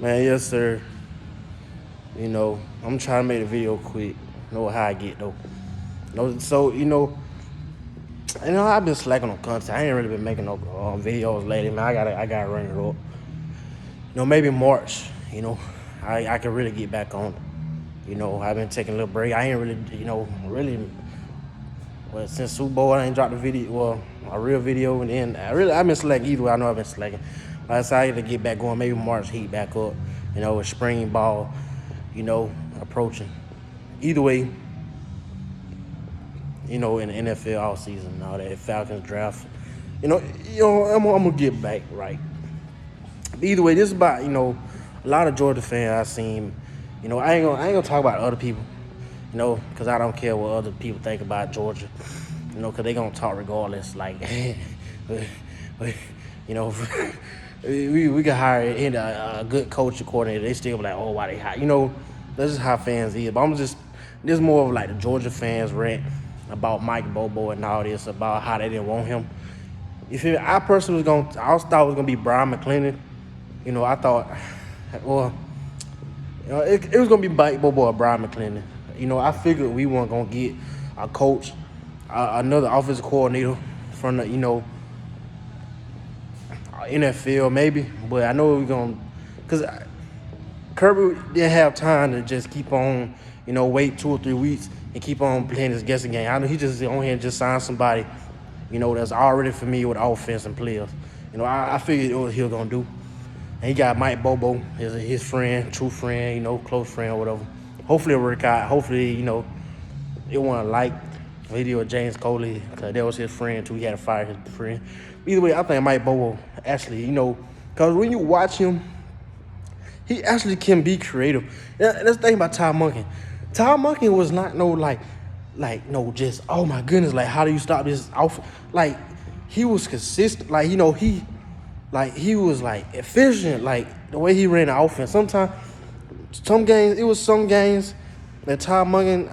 Man, yes, sir. I'm trying to make the video quick. Know how I get though. So I've been slacking on content. I ain't really been making no videos lately, man. I gotta run it up. Maybe March. I can really get back on. I've been taking a little break. I ain't really, really. Well, since Super Bowl, I ain't dropped a video. Well, a real video, and then I've been slacking either way. I know I've been slacking. I decided to get back going. Maybe March heat back up. With spring ball, approaching. Either way, in the NFL all season and all that, Falcons draft. I'm gonna get back right. But either way, this is about a lot of Georgia fans I've seen. I ain't gonna talk about other people. Because I don't care what other people think about Georgia. Because they gonna talk regardless. Like, we could hire a good coach or coordinator. They still be like, oh, why they hire? That's just how fans is. But this is more of like the Georgia fans rant about Mike Bobo and all this, about how they didn't want him. You feel me? I personally thought it was gonna be Brian McClendon. I thought, well, it was gonna be Mike Bobo or Brian McClendon. I figured we weren't gonna get a coach, another offensive coordinator from the NFL maybe, but I know we're gonna, cause Kirby didn't have time to just keep on, wait 2 or 3 weeks and keep on playing this guessing game. I know he just on here and just signed somebody, that's already familiar with offense and players. I figured what he was gonna do, and he got Mike Bobo, his friend, true friend, close friend or whatever. Hopefully it'll work out. Hopefully, it wasn't like video of James Coley, because that was his friend too. He had to fire his friend. Either way, I think Mike Bobo actually, because when you watch him, he actually can be creative. That's the thing about Todd Monken. Todd Monken was not just, oh my goodness, like, how do you stop this outfit? Like, he was consistent. Like, he was like efficient. Like, the way he ran the offense. Sometimes, some games that Todd Monken,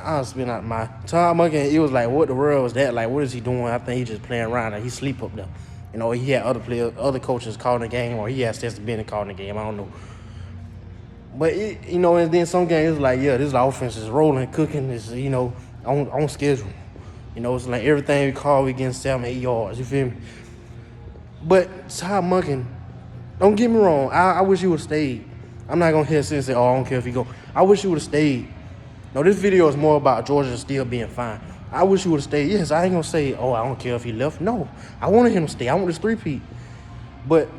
Todd Monken, it was like, what the world was that? Like, what is he doing? I think he just playing around. Like, he sleep up there. He had other coaches calling the game, or he had Stetson Bennett calling the game. I don't know. But, and then some games, it's like, yeah, this offense is rolling, cooking, is, on schedule. It's like everything we call, we getting 7, 8 yards. You feel me? But Todd Monken, don't get me wrong, I wish he would have stayed. I'm not going to hesitate and say, oh, I don't care if he go. I wish he would have stayed. No, this video is more about Georgia still being fine. I wish he would have stayed. Yes, I ain't going to say, oh, I don't care if he left. No, I wanted him to stay. I want this three-peat. But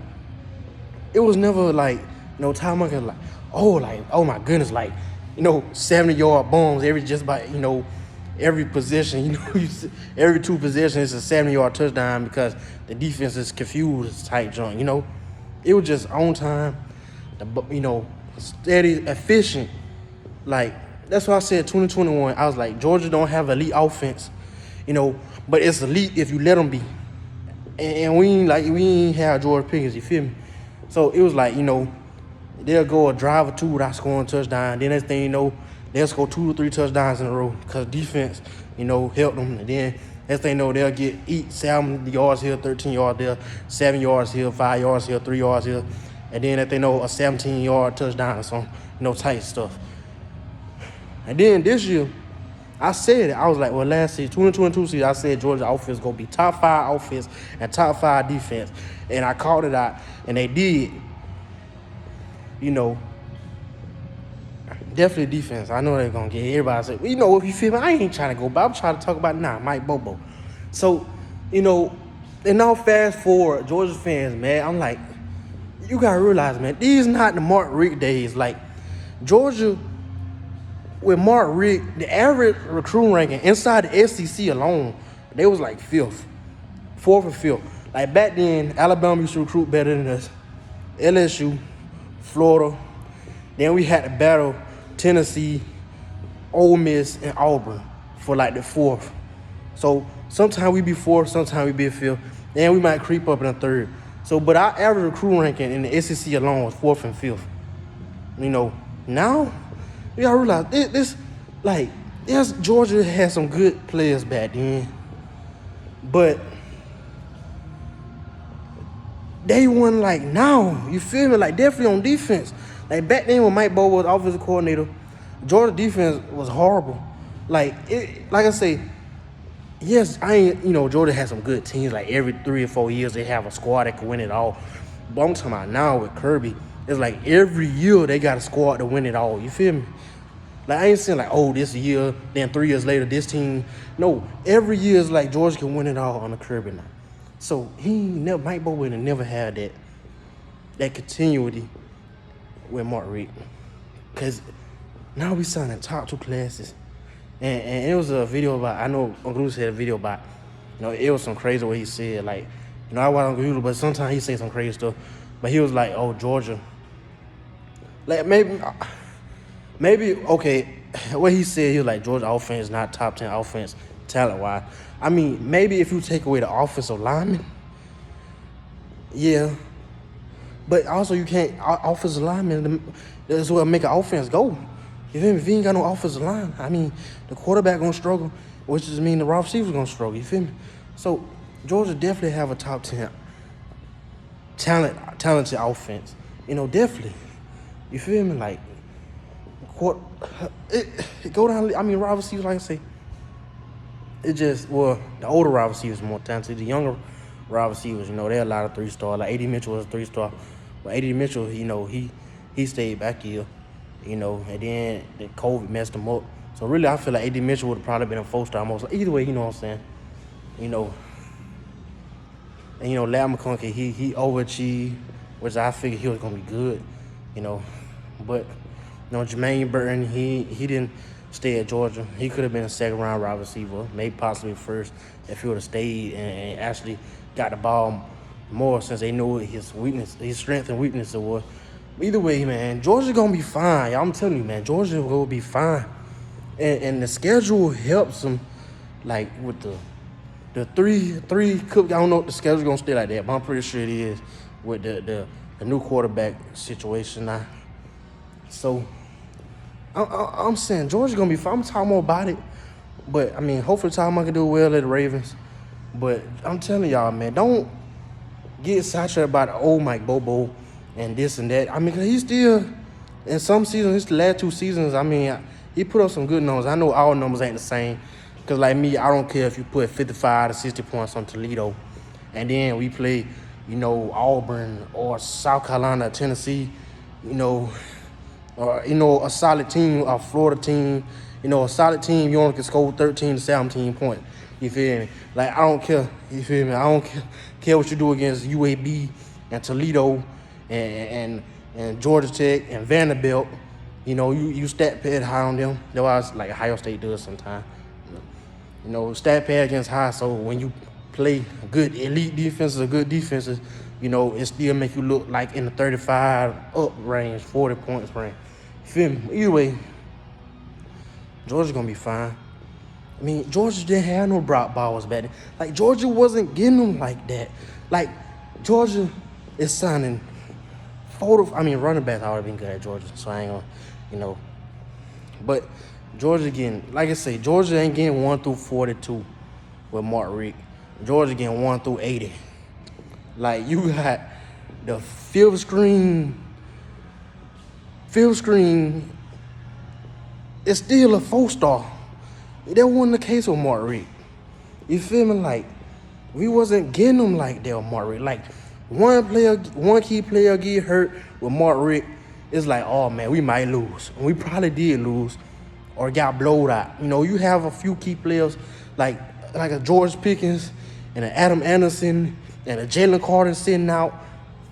it was never like, Todd Monken like, oh my goodness, like, 70-yard bombs every every possession, every 2 possessions is a 70-yard touchdown because the defense is confused type junk, It was just on time, steady, efficient. Like, that's why I said 2021, I was like, Georgia don't have elite offense, but it's elite if you let them be. And we ain't have George Pickens, you feel me? So it was like, they'll go a drive or 2 without scoring a touchdown. Then next thing you know, they'll score 2 or 3 touchdowns in a row because defense, helped them. And then next thing you know, they'll eat 7 yards here, 13 yards there, 7 yards here, 5 yards here, 3 yards here. And then if they know a 17-yard touchdown or some, tight stuff. And then this year, I said it. I was like, well, last season, 2022 season, I said Georgia offense going to be top 5 offense and top 5 defense. And I called it out, and they did. Definitely defense. I know they're going to get everybody say, if you feel me, I ain't trying to go, but I'm trying to talk about Mike Bobo. So, and now fast forward, Georgia fans, man, I'm like, you got to realize, man, these not the Mark Richt days. Like, Georgia, with Mark Richt, the average recruiting ranking inside the SEC alone, they was like 5th, 4th or 5th. Like, back then, Alabama used to recruit better than us. LSU, Florida. Then we had to battle Tennessee, Ole Miss, and Auburn for like the 4th. So sometimes we be 4th, sometimes we be 5th. Then we might creep up in the 3rd. So, but our average recruiting ranking in the SEC alone was 4th and 5th. Now, you gotta realize this, Georgia had some good players back then. But they won like now. You feel me? Like, definitely on defense. Like back then when Mike Bobo was offensive coordinator, Georgia defense was horrible. Like I say, yes, I ain't, Georgia has some good teams. Like every 3 or 4 years, they have a squad that can win it all. But I'm talking about now with Kirby, it's like every year they got a squad to win it all. You feel me? Like I ain't saying like, oh, this year, then 3 years later, this team. No, every year is like Georgia can win it all on the Kirby now. So Mike Bobo would have never had that continuity with Mark Richt. Cause now we signing top 2 classes. And it was a video about, I know Uncle Luce had a video about, it was some crazy what he said. Like, I watch Uncle Luce, but sometimes he say some crazy stuff. But he was like, oh, Georgia. Like, maybe, okay, what he said, he was like, Georgia offense is not top 10 offense talent-wise. I mean, maybe if you take away the offensive lineman, yeah. But also you can't, offensive lineman, that's what make an offense go. You feel me? If you ain't got no offensive line, I mean, the quarterback gonna struggle, which just mean the wide receiver's gonna struggle. You feel me? So Georgia definitely have a top 10 talented offense. Definitely. You feel me? Like, it go down. I mean, wide receivers, like I say, the older wide receivers more talented. The younger wide receivers, they're a lot of 3-star. Like A.D. Mitchell was a 3-star, but A.D. Mitchell, he stayed back here. And then the COVID messed him up. So really, I feel like A.D. Mitchell would have probably been a 4-star most. Either way, you know what I'm saying? And Larry McConkey, he overachieved, which I figured he was gonna be good. But Jermaine Burton, he didn't stay at Georgia. He could have been a 2nd-round wide receiver, maybe possibly first, if he would have stayed and actually got the ball more, since they knew what his strength and weakness was. Either way, man, Georgia gonna be fine. I'm telling you, man, Georgia will be fine. And the schedule helps them, like with the three cook. I don't know if the schedule's gonna stay like that, but I'm pretty sure it is with the new quarterback situation now. So I'm saying Georgia gonna be fine. I'm talking more about it, but I mean, hopefully Tom can do well at the Ravens. But I'm telling y'all, man, don't get sidetracked about old Mike Bobo and this and that. I mean, cause he's still, in some seasons, it's the last 2 seasons, I mean, he put up some good numbers. I know all numbers ain't the same. Because like me, I don't care if you put 55 to 60 points on Toledo. And then we play, Auburn or South Carolina or Tennessee, or, a solid team, a Florida team. A solid team, you only can score 13 to 17 points. You feel me? Like, I don't care. You feel me? I don't care what you do against UAB and Toledo and Georgia Tech and Vanderbilt. You stat pad high on them. That's why like Ohio State does sometimes. Stat pad against high, so when you play good elite defenses or good defenses, it still make you look like in the 35 up range, 40 points range. You feel me? Either way, Georgia's gonna be fine. I mean, Georgia didn't have no Brock Bowers back then. Like, Georgia wasn't getting them like that. Like, Georgia is signing running backs already been good at Georgia, so I ain't gonna, But Georgia getting, like I say, Georgia ain't getting 1 through 42 with Mark Richt. Georgia getting 1 through 80. Like, you got the fifth screen, it's still a 4-star. That wasn't the case with Mark Richt. You feel me? Like, we wasn't getting them like that with Mark Richt. Like, one key player get hurt with Mark Richt, it's like, oh man, we might lose. And we probably did lose or got blowed out. You have a few key players like a George Pickens and an Adam Anderson and a Jalen Carter sitting out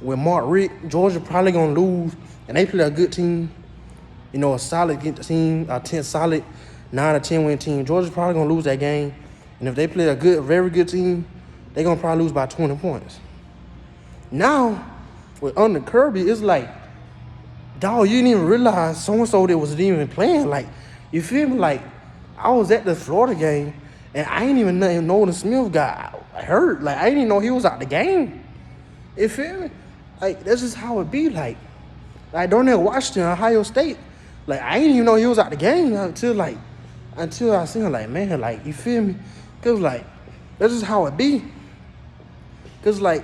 with Mark Richt. Georgia probably gonna lose, and they play a good team. A solid team, a solid 9 or 10 win team. Georgia's probably gonna lose that game, and if they play a very good team, they're gonna probably lose by 20 points. Now, with under Kirby, it's like, dog, you didn't even realize so-and-so that wasn't even playing. Like, you feel me? Like, I was at the Florida game, and I ain't even know the Smith got hurt. Like, I didn't even know he was out the game. You feel me? Like, that's just how it be. Like don't ever Washington, Ohio State. Like, I didn't even know he was out the game until I seen him. Like, man, like, you feel me? Because, like, that's just how it be. Because, like,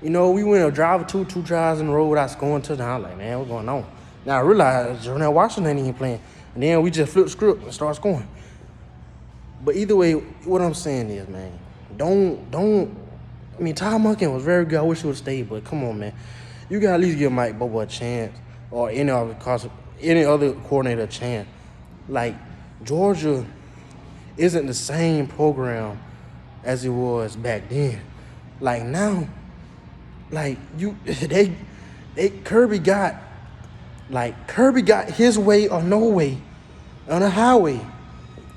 we went a drive or two drives in a row without scoring touchdown. I'm like, man, what's going on? Now I realized Jonell Washington ain't even playing. And then we just flip the script and start scoring. But either way, what I'm saying is, man, don't. I mean, Ty Monken was very good. I wish he would stay, but come on, man. You got to at least give Mike Bobo a chance or any other coordinator a chance. Like, Georgia isn't the same program as it was back then. Like, now, like, Kirby got his way or no way on a highway.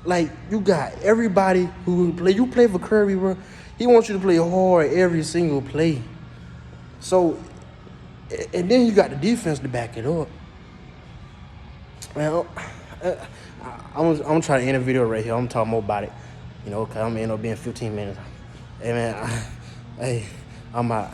Like, you got everybody who play. You play for Kirby, bro. He wants you to play hard every single play. So, and then you got the defense to back it up. Man, I'm trying to end a video right here. I'm talking more about it, because I'm gonna end up being 15 minutes. Hey, man, I'm out.